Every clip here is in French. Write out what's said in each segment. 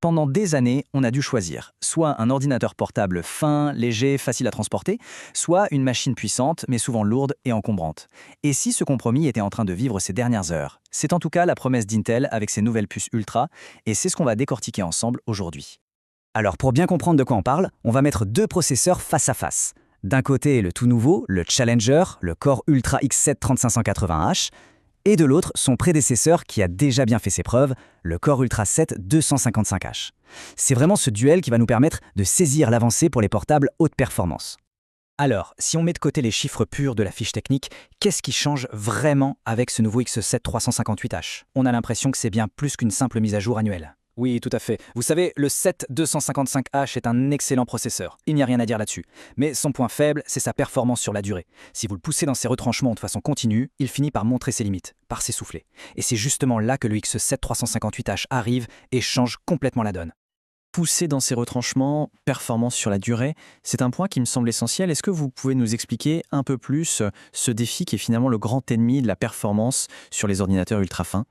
Pendant des années, on a dû choisir soit un ordinateur portable fin, léger, facile à transporter, soit une machine puissante, mais souvent lourde et encombrante. Et si ce compromis était en train de vivre ses dernières heures? C'est en tout cas la promesse d'Intel avec ses nouvelles puces Ultra, et c'est ce qu'on va décortiquer ensemble aujourd'hui. Alors pour bien comprendre de quoi on parle, on va mettre deux processeurs face à face. D'un côté, le tout nouveau, le Challenger, le Core Ultra X7 3580H, et de l'autre, son prédécesseur qui a déjà bien fait ses preuves, le Core Ultra 7 255H. C'est vraiment ce duel qui va nous permettre de saisir l'avancée pour les portables haute performance. Alors, si on met de côté les chiffres purs de la fiche technique, qu'est-ce qui change vraiment avec ce nouveau X7 358H? On a l'impression que c'est bien plus qu'une simple mise à jour annuelle. Oui, tout à fait. Vous savez, le 7 255H est un excellent processeur. Il n'y a rien à dire là-dessus. Mais son point faible, c'est sa performance sur la durée. Si vous le poussez dans ses retranchements de façon continue, il finit par montrer ses limites, par s'essouffler. Et c'est justement là que le X7 358H arrive et change complètement la donne. Pousser dans ses retranchements, performance sur la durée, c'est un point qui me semble essentiel. Est-ce que vous pouvez nous expliquer un peu plus ce défi qui est finalement le grand ennemi de la performance sur les ordinateurs ultra fins?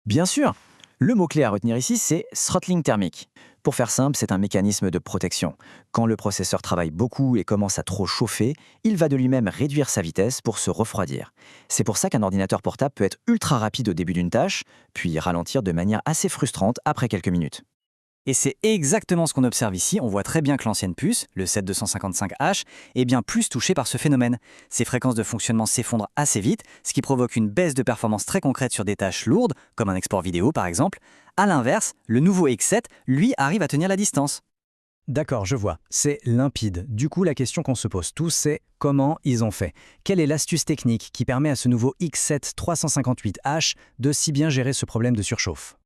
Bien sûr. Le mot-clé à retenir ici, c'est throttling thermique. Pour faire simple, c'est un mécanisme de protection. Quand le processeur travaille beaucoup et commence à trop chauffer, il va de lui-même réduire sa vitesse pour se refroidir. C'est pour ça qu'un ordinateur portable peut être ultra rapide au début d'une tâche, puis ralentir de manière assez frustrante après quelques minutes. Et c'est exactement ce qu'on observe ici. On voit très bien que l'ancienne puce, le 7255H, est bien plus touchée par ce phénomène. Ses fréquences de fonctionnement s'effondrent assez vite, ce qui provoque une baisse de performance très concrète sur des tâches lourdes, comme un export vidéo par exemple. A l'inverse, le nouveau X7, lui, arrive à tenir la distance. D'accord, je vois. C'est limpide. Du coup, la question qu'on se pose tous, c'est comment ils ont fait? Quelle est l'astuce technique qui permet à ce nouveau X7 358H de si bien gérer ce problème de surchauffe?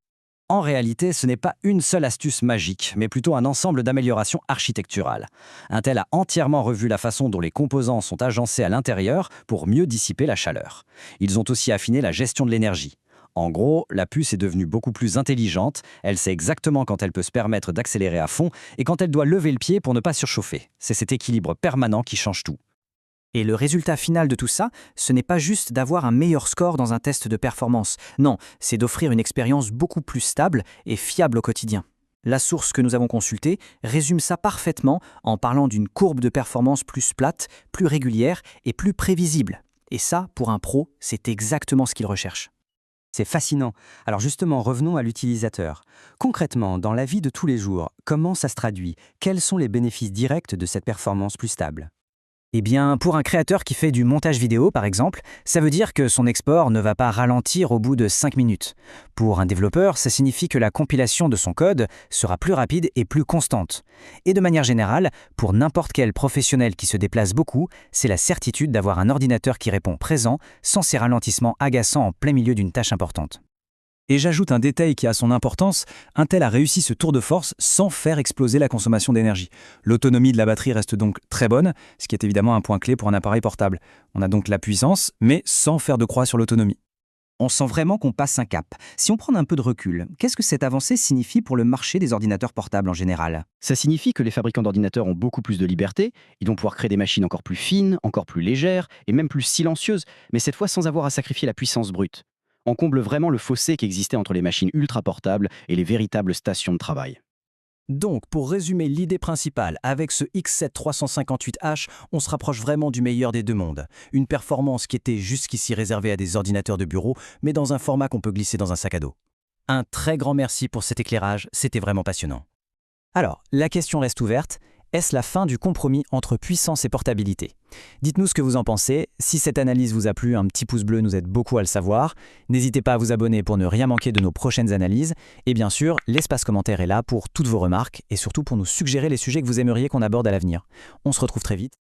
En réalité, ce n'est pas une seule astuce magique, mais plutôt un ensemble d'améliorations architecturales. Intel a entièrement revu la façon dont les composants sont agencés à l'intérieur pour mieux dissiper la chaleur. Ils ont aussi affiné la gestion de l'énergie. En gros, la puce est devenue beaucoup plus intelligente, elle sait exactement quand elle peut se permettre d'accélérer à fond et quand elle doit lever le pied pour ne pas surchauffer. C'est cet équilibre permanent qui change tout. Et le résultat final de tout ça, ce n'est pas juste d'avoir un meilleur score dans un test de performance. Non, c'est d'offrir une expérience beaucoup plus stable et fiable au quotidien. La source que nous avons consultée résume ça parfaitement en parlant d'une courbe de performance plus plate, plus régulière et plus prévisible. Et ça, pour un pro, c'est exactement ce qu'il recherche. C'est fascinant. Alors justement, revenons à l'utilisateur. Concrètement, dans la vie de tous les jours, comment ça se traduit? Quels sont les bénéfices directs de cette performance plus stable? Eh bien, pour un créateur qui fait du montage vidéo, par exemple, ça veut dire que son export ne va pas ralentir au bout de 5 minutes. Pour un développeur, ça signifie que la compilation de son code sera plus rapide et plus constante. Et de manière générale, pour n'importe quel professionnel qui se déplace beaucoup, c'est la certitude d'avoir un ordinateur qui répond présent sans ces ralentissements agaçants en plein milieu d'une tâche importante. Et j'ajoute un détail qui a son importance, Intel a réussi ce tour de force sans faire exploser la consommation d'énergie. L'autonomie de la batterie reste donc très bonne, ce qui est évidemment un point clé pour un appareil portable. On a donc la puissance, mais sans faire de croix sur l'autonomie. On sent vraiment qu'on passe un cap. Si on prend un peu de recul, qu'est-ce que cette avancée signifie pour le marché des ordinateurs portables en général? Ça signifie que les fabricants d'ordinateurs ont beaucoup plus de liberté, ils vont pouvoir créer des machines encore plus fines, encore plus légères et même plus silencieuses, mais cette fois sans avoir à sacrifier la puissance brute. On comble vraiment le fossé qui existait entre les machines ultra portables et les véritables stations de travail. Donc, pour résumer l'idée principale, avec ce X7 358H, on se rapproche vraiment du meilleur des deux mondes. Une performance qui était jusqu'ici réservée à des ordinateurs de bureau, mais dans un format qu'on peut glisser dans un sac à dos. Un très grand merci pour cet éclairage, c'était vraiment passionnant. Alors, la question reste ouverte. Est-ce la fin du compromis entre puissance et portabilité? Dites-nous ce que vous en pensez. Si cette analyse vous a plu, un petit pouce bleu nous aide beaucoup à le savoir. N'hésitez pas à vous abonner pour ne rien manquer de nos prochaines analyses. Et bien sûr, l'espace commentaire est là pour toutes vos remarques et surtout pour nous suggérer les sujets que vous aimeriez qu'on aborde à l'avenir. On se retrouve très vite.